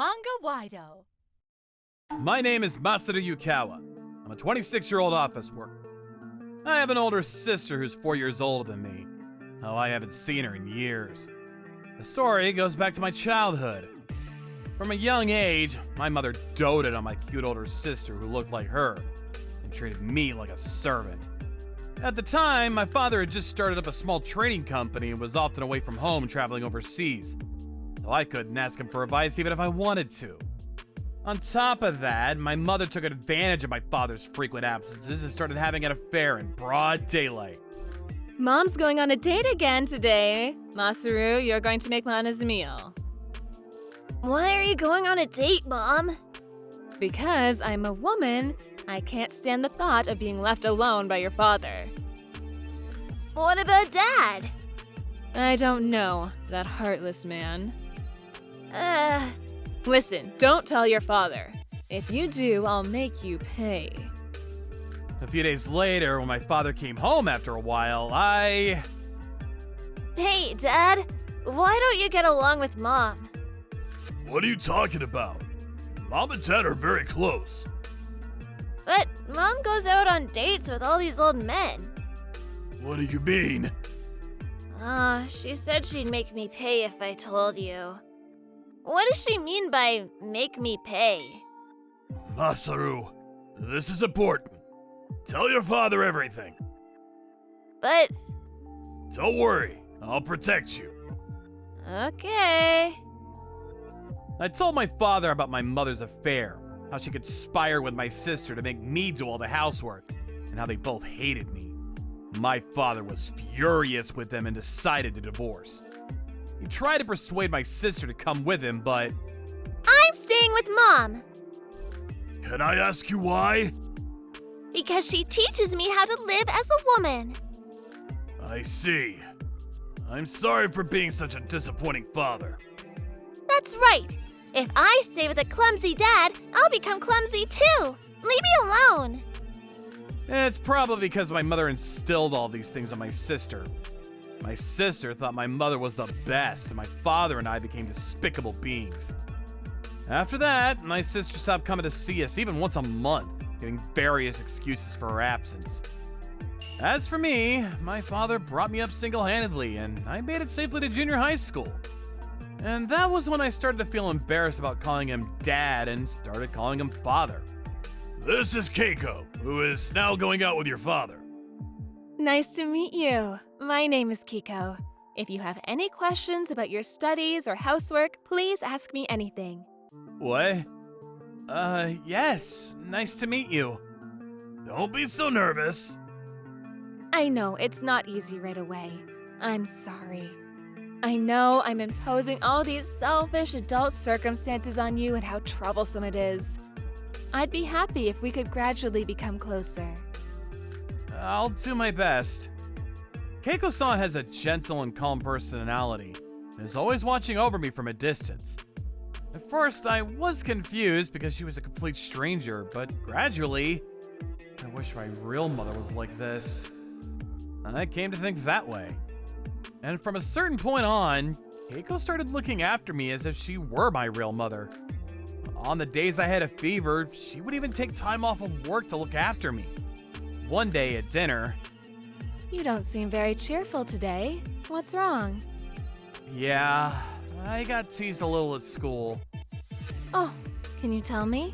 Manga-Waido. My name is Masaru Yukawa. I'm a 26-year-old office worker. I have an older sister who's 4 years older than me. Oh, I haven't seen her in years. The story goes back to my childhood. From a young age, my mother doted on my cute older sister who looked like her and treated me like a servant. At the time, my father had just started up a small trading company and was often away from home traveling overseas, so I couldn't ask him for advice even if I wanted to. On top of that, my mother took advantage of my father's frequent absences and started having an affair in broad daylight. Mom's going on a date again today. Masaru, you're going to make Mana's meal. Why are you going on a date, Mom? Because I'm a woman, I can't stand the thought of being left alone by your father. What about Dad? I don't know, that heartless man. Listen, don't tell your father. If you do, I'll make you pay. A few days later, when my father came home after a while, Hey, Dad, why don't you get along with Mom? What are you talking about? Mom and Dad are very close. But Mom goes out on dates with all these old men. What do you mean? She said she'd make me pay if I told you. What does she mean by make me pay? Masaru, this is important. Tell your father everything. But... Don't worry, I'll protect you. Okay. I told my father about my mother's affair, how she conspired with my sister to make me do all the housework, and how they both hated me. My father was furious with them and decided to divorce. He tried to persuade my sister to come with him, but... I'm staying with Mom! Can I ask you why? Because she teaches me how to live as a woman. I see. I'm sorry for being such a disappointing father. That's right. If I stay with a clumsy dad, I'll become clumsy too. Leave me alone. It's probably because my mother instilled all these things on my sister. My sister thought my mother was the best, and my father and I became despicable beings. After that, my sister stopped coming to see us even once a month, giving various excuses for her absence. As for me, my father brought me up single-handedly, and I made it safely to junior high school. And that was when I started to feel embarrassed about calling him Dad and started calling him Father. This is Keiko, who is now going out with your father. Nice to meet you. My name is Kiko. If you have any questions about your studies or housework, please ask me anything. What? Yes. Nice to meet you. Don't be so nervous. I know, it's not easy right away. I'm sorry. I know I'm imposing all these selfish adult circumstances on you and how troublesome it is. I'd be happy if we could gradually become closer. I'll do my best. Keiko-san has a gentle and calm personality and is always watching over me from a distance. At first, I was confused because she was a complete stranger, but gradually, I wish my real mother was like this. I came to think that way. And from a certain point on, Keiko started looking after me as if she were my real mother. On the days I had a fever, she would even take time off of work to look after me. One day at dinner... You don't seem very cheerful today. What's wrong? Yeah, I got teased a little at school. Oh, can you tell me?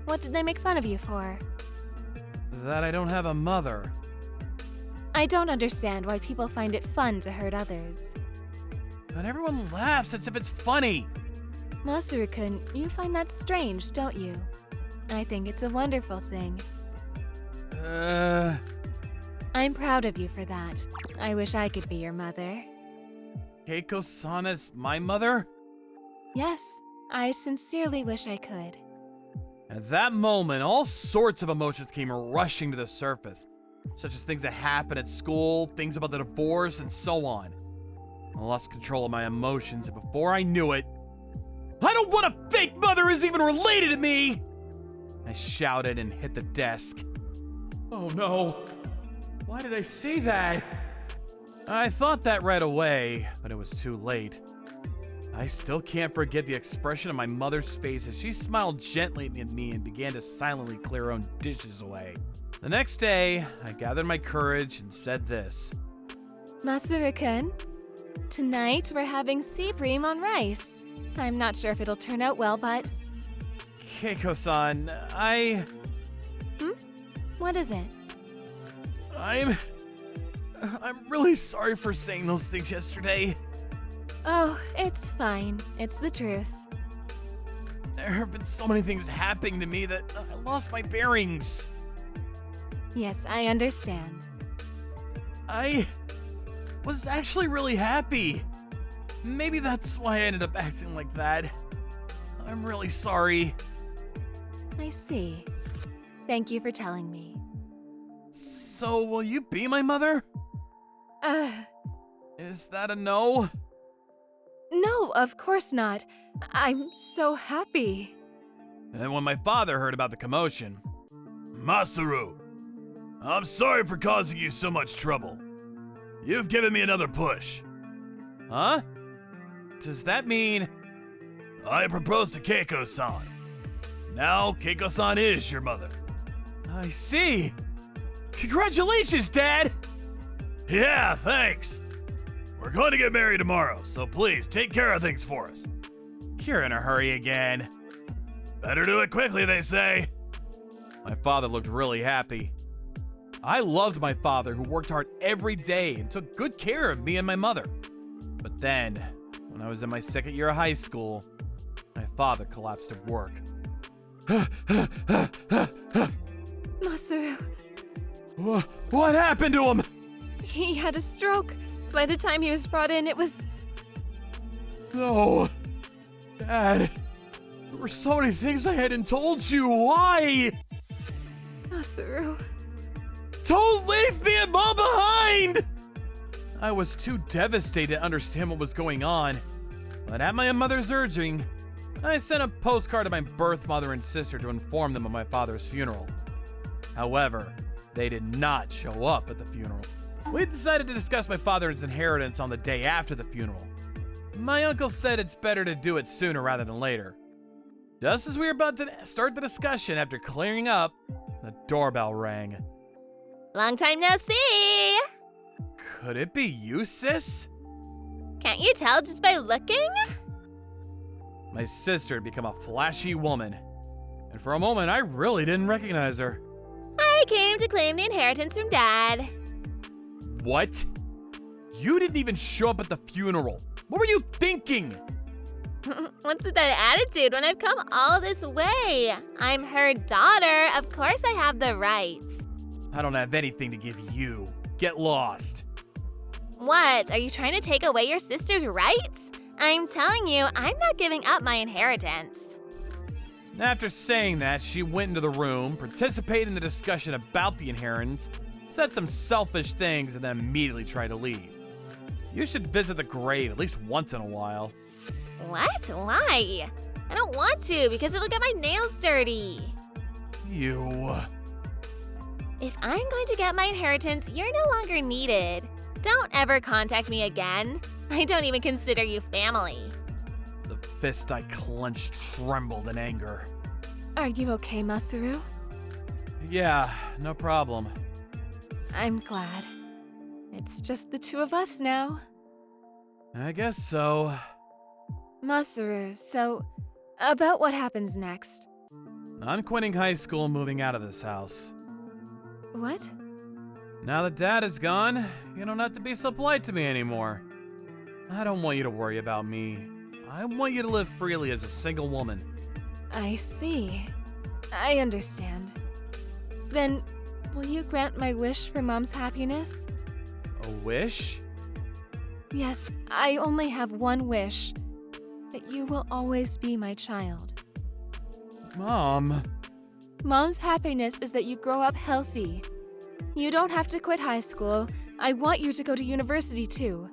What did they make fun of you for? That I don't have a mother. I don't understand why people find it fun to hurt others. But everyone laughs as if it's funny. Masaru-kun, you find that strange, don't you? I think it's a wonderful thing. I'm proud of you for that. I wish I could be your mother. Keiko-san is my mother? Yes, I sincerely wish I could. At that moment, all sorts of emotions came rushing to the surface, such as things that happened at school, things about the divorce, and so on. I lost control of my emotions, and before I knew it, I don't want a fake mother who's even related to me! I shouted and hit the desk. Oh no, why did I say that? I thought that right away, but it was too late. I still can't forget the expression on my mother's face as she smiled gently at me and began to silently clear her own dishes away. The next day, I gathered my courage and said this. Masaru-kun, tonight we're having sea bream on rice. I'm not sure if it'll turn out well, but... Keiko-san, What is it? I'm really sorry for saying those things yesterday. Oh, it's fine. It's the truth. There have been so many things happening to me that I lost my bearings. Yes, I understand. I was actually really happy. Maybe that's why I ended up acting like that. I'm really sorry. I see. Thank you for telling me. So, will you be my mother? Is that a no? No, of course not. I'm so happy. And when my father heard about the commotion, Masaru, I'm sorry for causing you so much trouble. You've given me another push. huh? Does that mean... I proposed to Keiko-san. Now Keiko-san is your mother. I see. Congratulations, Dad! Yeah, thanks. We're going to get married tomorrow, so please take care of things for us. You're in a hurry again. Better do it quickly, they say. My father looked really happy. I loved my father, who worked hard every day and took good care of me and my mother. But then, when I was in my second year of high school, my father collapsed at work. Masaru, What happened to him? he had a stroke. By the time he was brought in, it was... No. Dad, there were so many things I hadn't told you. Why? Masaru. Don't leave me and Mom behind! I was too devastated to understand what was going on, but at my mother's urging, I sent a postcard to my birth mother and sister to inform them of my father's funeral. However, they did not show up at the funeral. We decided to discuss my father's inheritance on the day after the funeral. My uncle said it's better to do it sooner rather than later. Just as we were about to start the discussion after clearing up, the doorbell rang. Long time no see! Could it be you, sis? Can't you tell just by looking? My sister had become a flashy woman, and for a moment I really didn't recognize her. I came to claim the inheritance from Dad. What? You didn't even show up at the funeral. What were you thinking? What's with that attitude when I've come all this way? I'm her daughter. Of course I have the rights. I don't have anything to give you. Get lost. What? Are you trying to take away your sister's rights? I'm telling you, I'm not giving up my inheritance. After saying that, she went into the room, participated in the discussion about the inheritance, said some selfish things, and then immediately tried to leave. You should visit the grave at least once in a while. What? Why? I don't want to because it'll get my nails dirty. You... If I'm going to get my inheritance, you're no longer needed. Don't ever contact me again. I don't even consider you family. The fist I clenched trembled in anger. Are you okay, Masaru? Yeah, no problem. I'm glad. It's just the two of us now. I guess so. Masaru, so about what happens next? I'm quitting high school and moving out of this house. What? Now that Dad is gone, you don't have to be so polite to me anymore. I don't want you to worry about me. I want you to live freely as a single woman. I see. I understand. Then, will you grant my wish for Mom's happiness? A wish? Yes, I only have one wish. That you will always be my child. Mom. Mom's happiness is that you grow up healthy. You don't have to quit high school. I want you to go to university too.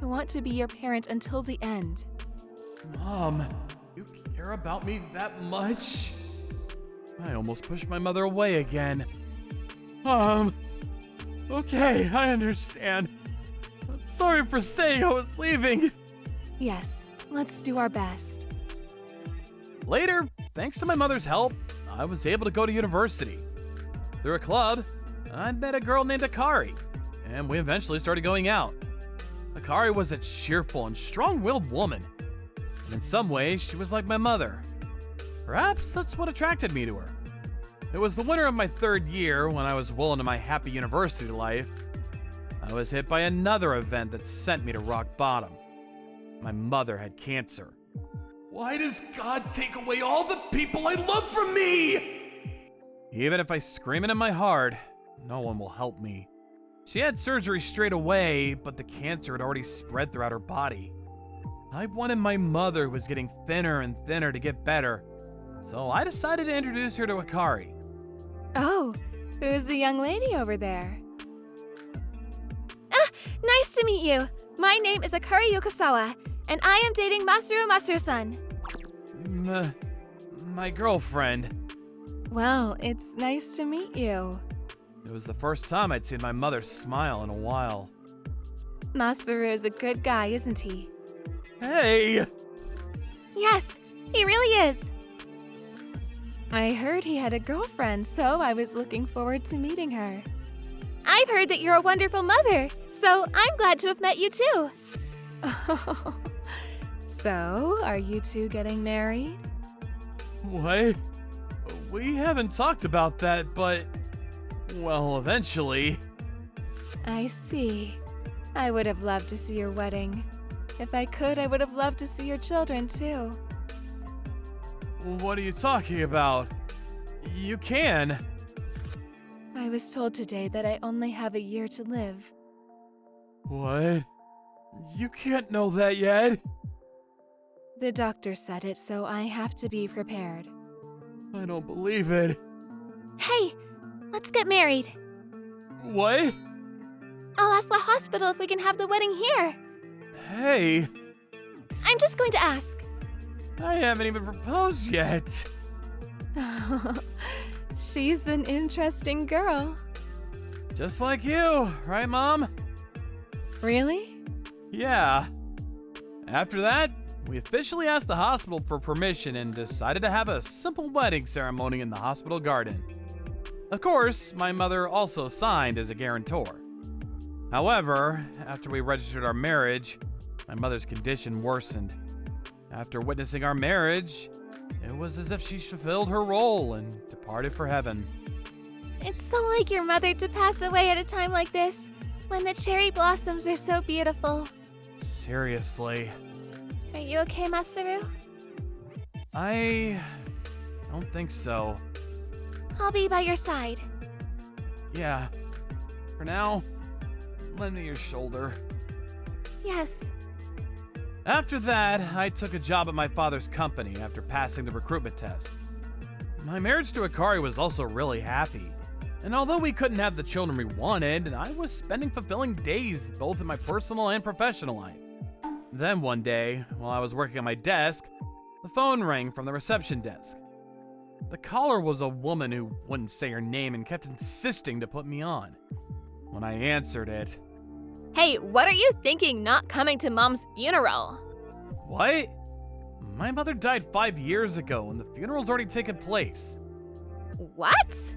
I want to be your parent until the end. Mom, you care about me that much? I almost pushed my mother away again. Okay, I understand. I'm sorry for saying I was leaving. Yes, Let's do our best. Later, thanks to my mother's help, I was able to go to university. Through a club, I met a girl named Akari, and we eventually started going out. Akari was a cheerful and strong-willed woman, and in some ways, she was like my mother. Perhaps that's what attracted me to her. It was the winter of my 3rd year when I was well into my happy university life. I was hit by another event that sent me to rock bottom. My mother had cancer. Why does God take away all the people I love from me? Even if I scream it in my heart, no one will help me. She had surgery straight away, but the cancer had already spread throughout her body. I wanted my mother, who was getting thinner and thinner, to get better, so I decided to introduce her to Akari. Oh, who's the young lady over there? Nice to meet you. My name is Akari Yokosawa, and I am dating Masaru Masaru-san. My girlfriend. Well, it's nice to meet you. It was the first time I'd seen my mother smile in a while. Masaru is a good guy, isn't he? Hey! Yes, he really is. I heard he had a girlfriend, so I was looking forward to meeting her. I've heard that you're a wonderful mother, so I'm glad to have met you too. So, are you two getting married? What? We haven't talked about that, but... well, eventually. I see. I would have loved to see your wedding. If I could, I would have loved to see your children too. What are you talking about? You can. I was told today that I only have a year to live. What? You can't know that yet. The doctor said it, so I have to be prepared. I don't believe it. Hey, let's get married. What? I'll ask the hospital if we can have the wedding here. Hey, I'm just going to ask. I haven't even proposed yet. She's an interesting girl. Just like you, right, Mom? Really? Yeah. After that, we officially asked the hospital for permission and decided to have a simple wedding ceremony in the hospital garden. Of course, my mother also signed as a guarantor. However, after we registered our marriage, my mother's condition worsened. After witnessing our marriage, it was as if she fulfilled her role and departed for heaven. It's so like your mother to pass away at a time like this, when the cherry blossoms are so beautiful. Seriously. Are you okay, Masaru? I don't think so. I'll be by your side. Yeah. For now, lend me your shoulder. Yes. After that, I took a job at my father's company after passing the recruitment test. My marriage to Akari was also really happy. And although we couldn't have the children we wanted, I was spending fulfilling days both in my personal and professional life. Then one day, while I was working at my desk, the phone rang from the reception desk. The caller was a woman who wouldn't say her name and kept insisting to put me on. When I answered it, Hey, what are you thinking not coming to Mom's funeral? "What? My mother died 5 years ago and the funeral's already taken place. What?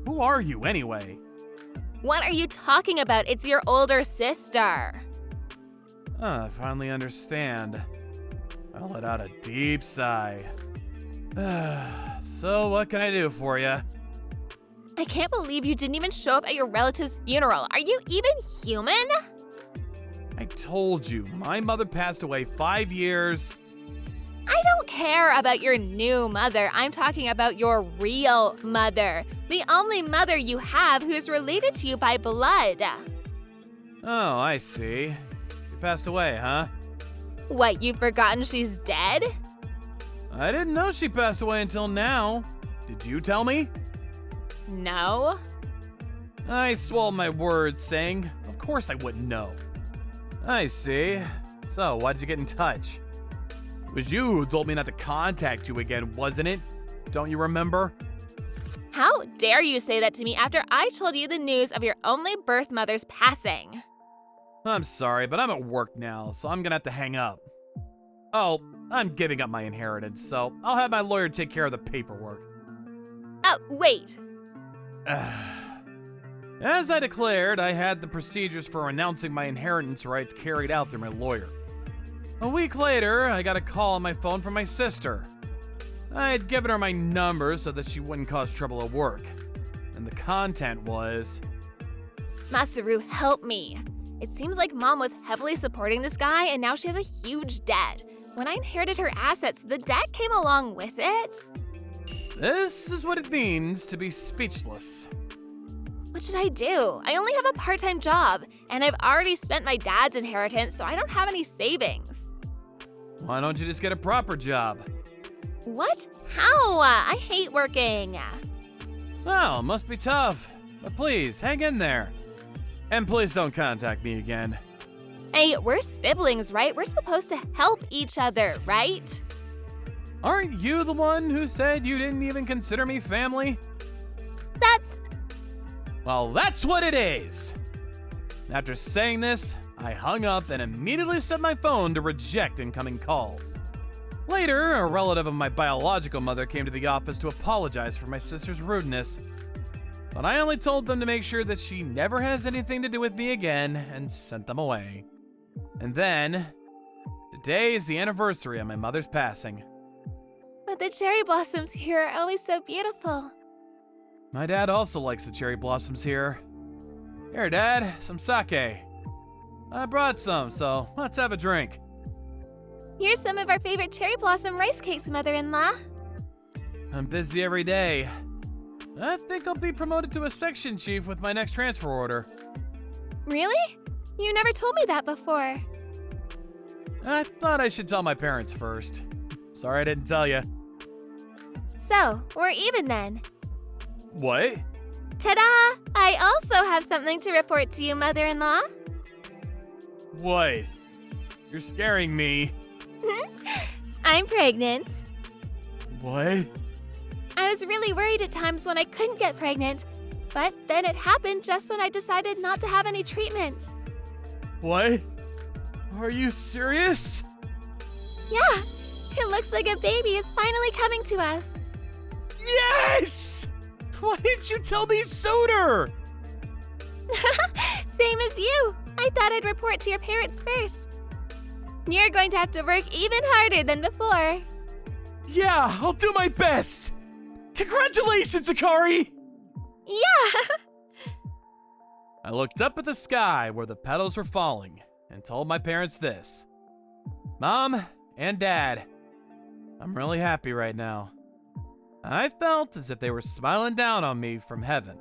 Who are you anyway?" What are you talking about? It's your older sister. I finally understand. I let out a deep sigh. So what can I do for you? I can't believe you didn't even show up at your relative's funeral. Are you even human? I told you, my mother passed away 5 years. I don't care about your new mother. I'm talking about your real mother. The only mother you have who's related to you by blood. Oh, I see. She passed away, huh? What, you've forgotten she's dead? I didn't know she passed away until now. Did you tell me? No. I swallowed my words, saying, of course I wouldn't know. I see. So, why'd you get in touch? It was you who told me not to contact you again, wasn't it? Don't you remember? How dare you say that to me after I told you the news of your only birth mother's passing? I'm sorry, but I'm at work now, so I'm gonna have to hang up. Oh, I'm giving up my inheritance, so I'll have my lawyer take care of the paperwork. Oh, wait. As I declared, I had the procedures for renouncing my inheritance rights carried out through my lawyer. A week later, I got a call on my phone from my sister. I had given her my number so that she wouldn't cause trouble at work. And the content was... Masaru, help me. It seems like Mom was heavily supporting this guy and now she has a huge debt. When I inherited her assets, the debt came along with it. This is what it means to be speechless. What should I do? I only have a part-time job, and I've already spent my dad's inheritance, so I don't have any savings. Why don't you just get a proper job? What? How? I hate working. Well, must be tough. But please, hang in there. And please don't contact me again. Hey, we're siblings, right? We're supposed to help each other, right? Aren't you the one who said you didn't even consider me family? Well, that's what it is! After saying this, I hung up and immediately set my phone to reject incoming calls. Later, a relative of my biological mother came to the office to apologize for my sister's rudeness. But I only told them to make sure that she never has anything to do with me again and sent them away. And then, today is the anniversary of my mother's passing. But the cherry blossoms here are always so beautiful. My dad also likes the cherry blossoms here. Here, Dad, some sake. I brought some, so let's have a drink. Here's some of our favorite cherry blossom rice cakes, Mother-in-law. I'm busy every day. I think I'll be promoted to a section chief with my next transfer order. Really? You never told me that before. I thought I should tell my parents first. Sorry I didn't tell you. So, we're even then. What? Ta-da! I also have something to report to you, Mother-in-law. What? You're scaring me. I'm pregnant. What? I was really worried at times when I couldn't get pregnant, but then it happened just when I decided not to have any treatment. What? Are you serious? Yeah, it looks like a baby is finally coming to us. Yes! Why didn't you tell me sooner? Same as you. I thought I'd report to your parents first. You're going to have to work even harder than before. Yeah, I'll do my best. Congratulations, Akari! Yeah! I looked up at the sky where the petals were falling and told my parents this. Mom and Dad, I'm really happy right now. I felt as if they were smiling down on me from heaven.